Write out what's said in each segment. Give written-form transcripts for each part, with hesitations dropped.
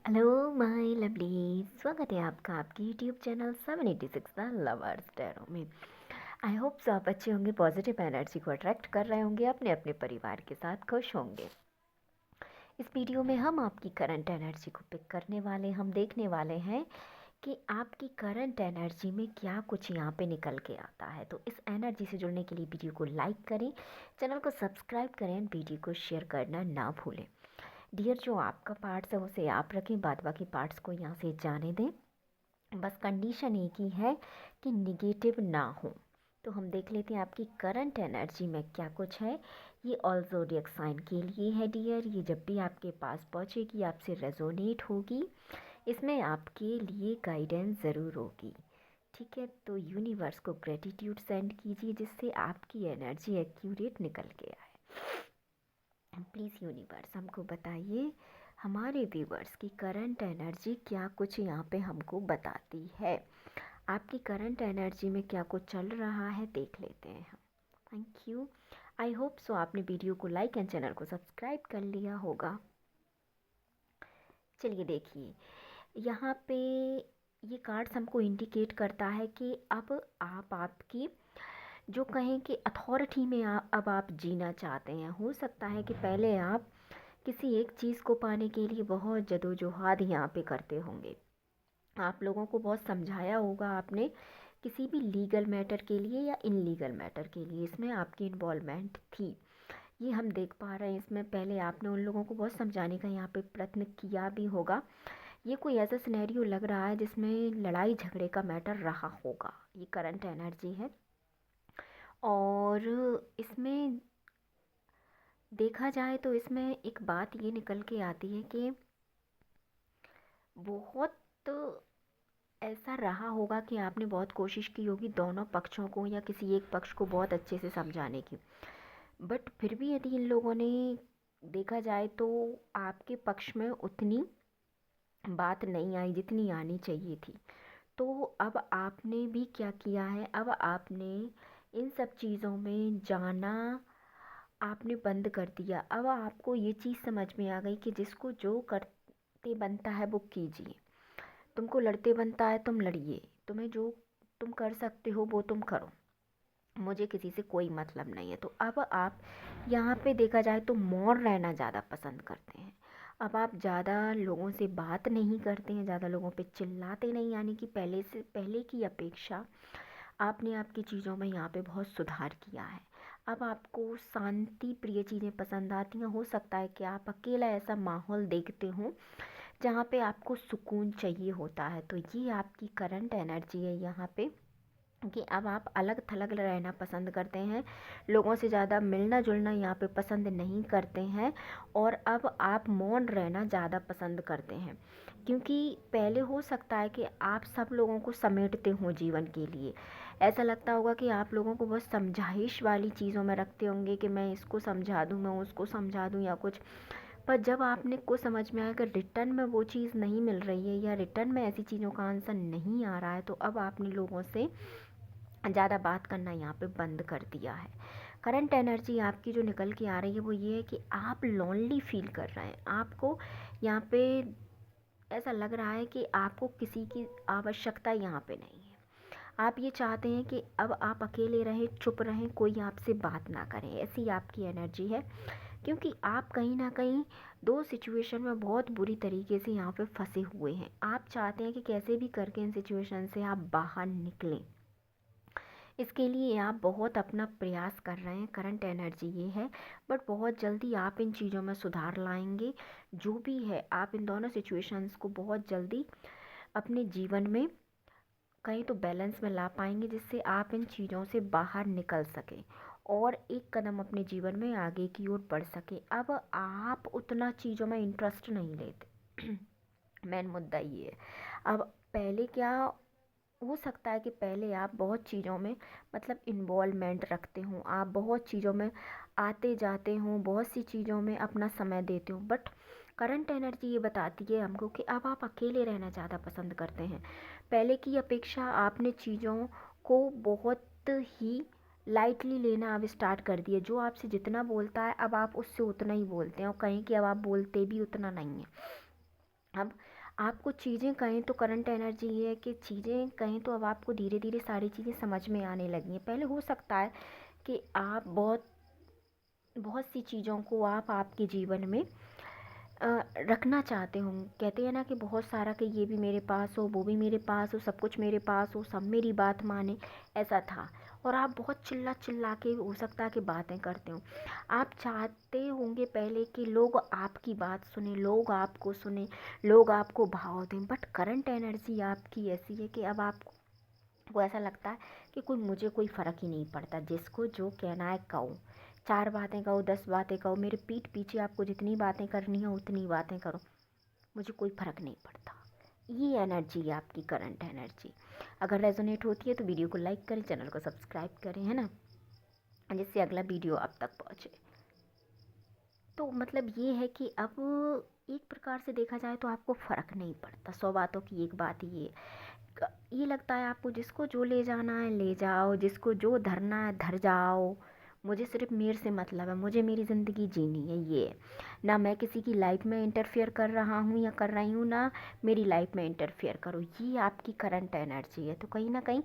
Hello my lovely, स्वागत है आपका आपके YouTube channel 786 the lovers tarot में। आई होप सो आप अच्छे होंगे, पॉजिटिव एनर्जी को अट्रैक्ट कर रहे होंगे, अपने अपने परिवार के साथ खुश होंगे। इस वीडियो में हम आपकी करंट एनर्जी को पिक करने वाले, हम देखने वाले हैं कि आपकी करंट एनर्जी में क्या कुछ यहाँ पे निकल के आता है। तो इस एनर्जी से जुड़ने के लिए वीडियो को लाइक करें, चैनल को सब्सक्राइब करें, वीडियो को शेयर करना ना भूलें। डियर, जो आपका पार्ट्स है उसे आप रखें, बाद बाकी पार्ट्स को यहाँ से जाने दें। बस कंडीशन एक ही है कि निगेटिव ना हो। तो हम देख लेते हैं आपकी करंट एनर्जी में क्या कुछ है। ये ऑल ज़ोडिएक साइन के लिए है डियर। ये जब भी आपके पास पहुँचेगी आपसे रेजोनेट होगी, इसमें आपके लिए गाइडेंस ज़रूर होगी। ठीक है, तो यूनिवर्स को ग्रेटिट्यूड सेंड कीजिए जिससे आपकी एनर्जी एक्यूरेट निकल के आए। प्लीज़ यूनिवर्स हमको बताइए हमारे व्यूवर्स की करंट एनर्जी क्या कुछ यहाँ पे हमको बताती है। आपकी करंट एनर्जी में क्या कुछ चल रहा है देख लेते हैं हम। Thank you. I hope so आपने वीडियो को लाइक एंड चैनल को सब्सक्राइब कर लिया होगा। चलिए देखिए, यहाँ पे ये कार्ड्स हमको इंडिकेट करता है कि अब आप आपकी जो कहें कि अथॉरिटी में अब आप जीना चाहते हैं। हो सकता है कि पहले आप किसी एक चीज़ को पाने के लिए बहुत जदोजहद यहाँ पे करते होंगे। आप लोगों को बहुत समझाया होगा आपने, किसी भी लीगल मैटर के लिए या इनलीगल मैटर के लिए इसमें आपकी इन्वॉल्वमेंट थी। ये हम देख पा रहे हैं। इसमें पहले आपने उन लोगों को बहुत समझाने का यहाँ पे प्रयत्न किया भी होगा। ये कोई ऐसा सिनेरियो लग रहा है जिसमें लड़ाई झगड़े का मैटर रहा होगा। ये करंट एनर्जी है और इसमें देखा जाए तो इसमें एक बात ये निकल के आती है कि बहुत ऐसा रहा होगा कि आपने बहुत कोशिश की होगी दोनों पक्षों को या किसी एक पक्ष को बहुत अच्छे से समझाने की, बट फिर भी यदि इन लोगों ने देखा जाए तो आपके पक्ष में उतनी बात नहीं आई जितनी आनी चाहिए थी। तो अब आपने भी क्या किया है, अब आपने इन सब चीज़ों में जाना आपने बंद कर दिया। अब आपको ये चीज़ समझ में आ गई कि जिसको जो करते बनता है वो कीजिए। तुमको लड़ते बनता है तुम लड़िए, तुम्हें जो तुम कर सकते हो वो तुम करो, मुझे किसी से कोई मतलब नहीं है। तो अब आप यहाँ पे देखा जाए तो मौन रहना ज़्यादा पसंद करते हैं। अब आप ज़्यादा लोगों से बात नहीं करते हैं, ज़्यादा लोगों पे चिल्लाते नहीं, यानी कि पहले की अपेक्षा आपने आपकी चीज़ों में यहाँ पे बहुत सुधार किया है। अब आपको शांति प्रिय चीज़ें पसंद आती हैं। हो सकता है कि आप अकेला ऐसा माहौल देखते हो जहाँ पे आपको सुकून चाहिए होता है। तो ये आपकी करंट एनर्जी है यहाँ पे कि अब आप अलग थलग रहना पसंद करते हैं, लोगों से ज़्यादा मिलना जुलना यहाँ पे पसंद नहीं करते हैं और अब आप मौन रहना ज़्यादा पसंद करते हैं। क्योंकि पहले हो सकता है कि आप सब लोगों को समेटते हों जीवन के लिए, ऐसा लगता होगा कि आप लोगों को बहुत समझाइश वाली चीज़ों में रखते होंगे कि मैं इसको समझा दूँ, मैं उसको समझा दूँ या कुछ। पर जब आपने को समझ में आया कि रिटर्न में वो चीज़ नहीं मिल रही है या रिटर्न में ऐसी चीज़ों का आंसर नहीं आ रहा है, तो अब आपने लोगों से ज़्यादा बात करना यहाँ पे बंद कर दिया है। करंट एनर्जी आपकी जो निकल के आ रही है वो ये है कि आप लोनली फील कर रहे हैं। आपको यहाँ पे ऐसा लग रहा है कि आपको किसी की आवश्यकता यहाँ पे नहीं है। आप ये चाहते हैं कि अब आप अकेले रहें, चुप रहें, कोई आपसे बात ना करें, ऐसी आपकी एनर्जी है। क्योंकि आप कहीं ना कहीं दो सिचुएशन में बहुत बुरी तरीके से यहाँ पे फंसे हुए हैं। आप चाहते हैं कि कैसे भी करके इन सिचुएशन से आप बाहर निकलें। इसके लिए आप बहुत अपना प्रयास कर रहे हैं, करंट एनर्जी ये है। बट बहुत जल्दी आप इन चीज़ों में सुधार लाएंगे। जो भी है आप इन दोनों सिचुएशंस को बहुत जल्दी अपने जीवन में कहीं तो बैलेंस में ला पाएंगे, जिससे आप इन चीज़ों से बाहर निकल सकें और एक कदम अपने जीवन में आगे की ओर बढ़ सके। अब आप उतना चीज़ों में इंटरेस्ट नहीं लेते। मेन मुद्दा ये है। अब पहले क्या हो सकता है कि पहले आप बहुत चीज़ों में मतलब इन्वॉल्वमेंट रखते हों, आप बहुत चीज़ों में आते जाते हों, बहुत सी चीज़ों में अपना समय देते हो। बट करंट एनर्जी ये बताती है हमको कि अब आप अकेले रहना ज़्यादा पसंद करते हैं। पहले की अपेक्षा आपने चीज़ों को बहुत ही लाइटली लेना अब स्टार्ट कर दिया। जो आपसे जितना बोलता है अब आप उससे उतना ही बोलते हैं और कहीं कि अब आप बोलते भी उतना नहीं है। अब आपको चीज़ें कहें तो करंट एनर्जी ये है कि चीज़ें कहें तो अब आपको धीरे धीरे सारी चीज़ें समझ में आने लगी हैं। पहले हो सकता है कि आप बहुत बहुत सी चीज़ों को आप आपके जीवन में रखना चाहते हो। कहते हैं ना कि बहुत सारा कि ये भी मेरे पास हो, वो भी मेरे पास हो, सब कुछ मेरे पास हो, सब मेरी बात माने, ऐसा था। और आप बहुत चिल्ला चिल्ला के हो सकता है कि बातें करते हो। आप चाहते होंगे पहले कि लोग आपकी बात सुने, लोग आपको सुने, लोग आपको भाव दें, बट करंट एनर्जी आपकी ऐसी है कि अब आपको ऐसा लगता है कि मुझे कोई फ़र्क ही नहीं पड़ता, जिसको जो कहना है कहो। 4 बातें कहो, 10 बातें कहो, मेरे पीठ पीछे आपको जितनी बातें करनी है उतनी बातें करो, मुझे कोई फ़र्क नहीं पड़ता। ये एनर्जी है आपकी करंट एनर्जी। अगर रेजोनेट होती है तो वीडियो को लाइक करें, चैनल को सब्सक्राइब करें, है ना, जिससे अगला वीडियो आप तक पहुँचे। तो मतलब ये है कि अब एक प्रकार से देखा जाए तो आपको फ़र्क नहीं पड़ता। 100 बातों की एक बात ये लगता है आपको, जिसको जो ले जाना है ले जाओ, जिसको जो धरना है धर जाओ, मुझे सिर्फ मेरे से मतलब है, मुझे मेरी ज़िंदगी जीनी है। ये ना मैं किसी की लाइफ में इंटरफेयर कर रहा हूँ या कर रही हूँ, ना मेरी लाइफ में इंटरफेयर करो। ये आपकी करंट एनर्जी है। तो कहीं ना कहीं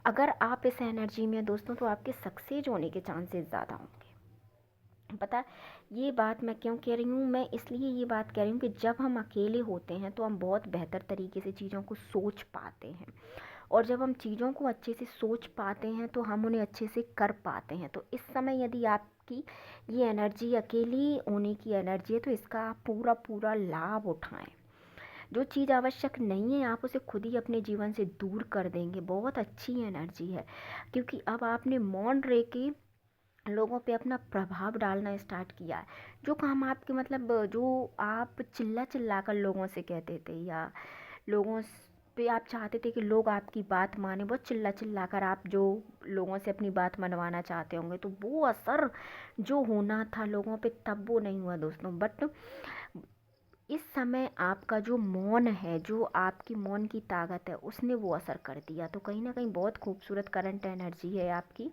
अगर आप इस एनर्जी में दोस्तों, तो आपके सक्सेस होने के चांसेस ज़्यादा होंगे। पता है ये बात मैं क्यों कह रही हूँ? मैं इसलिए ये बात कह रही हूँ कि जब हम अकेले होते हैं तो हम बहुत बेहतर तरीके से चीज़ों को सोच पाते हैं, और जब हम चीज़ों को अच्छे से सोच पाते हैं तो हम उन्हें अच्छे से कर पाते हैं। तो इस समय यदि आपकी ये एनर्जी अकेली होने की एनर्जी है तो इसका आप पूरा पूरा लाभ उठाएं। जो चीज़ आवश्यक नहीं है आप उसे खुद ही अपने जीवन से दूर कर देंगे। बहुत अच्छी एनर्जी है, क्योंकि अब आपने मौन रह के लोगों पे अपना प्रभाव डालना स्टार्ट किया है। जो काम आपके मतलब जो आप चिल्ला चिल्ला कर लोगों से कहते थे, या लोगों पे आप चाहते थे कि लोग आपकी बात माने, बहुत चिल्ला चिल्ला कर आप जो लोगों से अपनी बात मनवाना चाहते होंगे, तो वो असर जो होना था लोगों पे तब वो नहीं हुआ दोस्तों। बट इस समय आपका जो मौन है, जो आपकी मौन की ताकत है, उसने वो असर कर दिया। तो कहीं ना कहीं बहुत खूबसूरत करंट एनर्जी है आपकी।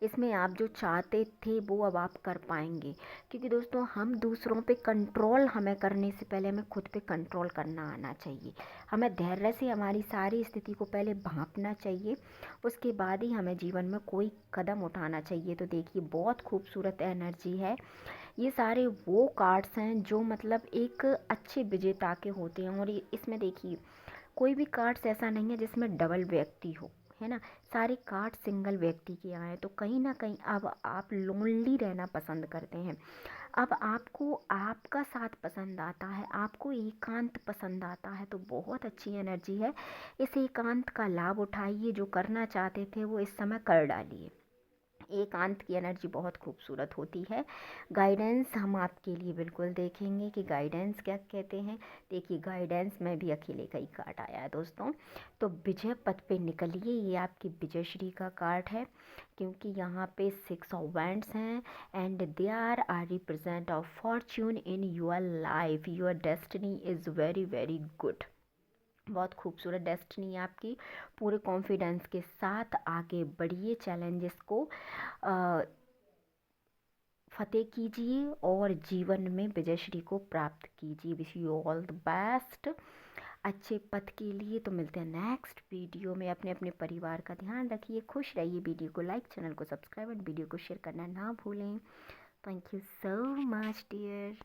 इसमें आप जो चाहते थे वो अब आप कर पाएंगे, क्योंकि दोस्तों हम दूसरों पे कंट्रोल हमें करने से पहले हमें खुद पे कंट्रोल करना आना चाहिए। हमें धैर्य से हमारी सारी स्थिति को पहले भांपना चाहिए, उसके बाद ही हमें जीवन में कोई कदम उठाना चाहिए। तो देखिए बहुत खूबसूरत एनर्जी है। ये सारे वो कार्ड्स हैं जो मतलब एक अच्छे विजेता के होते हैं, और इसमें देखिए कोई भी कार्ड्स ऐसा नहीं है जिसमें डबल व्यक्ति हो, है ना। सारे कार्ड सिंगल व्यक्ति के आए। तो कहीं ना कहीं अब आप लोनली रहना पसंद करते हैं, अब आपको आपका साथ पसंद आता है, आपको एकांत पसंद आता है। तो बहुत अच्छी एनर्जी है। इस एकांत का लाभ उठाइए, जो करना चाहते थे वो इस समय कर डालिए। एकांत की एनर्जी बहुत खूबसूरत होती है। गाइडेंस हम आपके लिए बिल्कुल देखेंगे कि गाइडेंस क्या कहते हैं। देखिए गाइडेंस में भी अकेले का ही कार्ड आया है दोस्तों। तो विजय पथ पे निकलिए, ये आपकी विजय श्री का कार्ड है, क्योंकि यहाँ पे 6 ऑफ वैंड्स हैं, and they are represent of fortune in your life. Your destiny is very very good. बहुत खूबसूरत डेस्टिनी है आपकी। पूरे कॉन्फिडेंस के साथ आगे बढ़िए, चैलेंजेस को फतेह कीजिए और जीवन में विजयश्री को प्राप्त कीजिए। Wish you all the best अच्छे पथ के लिए। तो मिलते हैं नेक्स्ट वीडियो में। अपने अपने परिवार का ध्यान रखिए, खुश रहिए। वीडियो को लाइक, चैनल को सब्सक्राइब और वीडियो को शेयर करना ना भूलें। Thank you so much dear.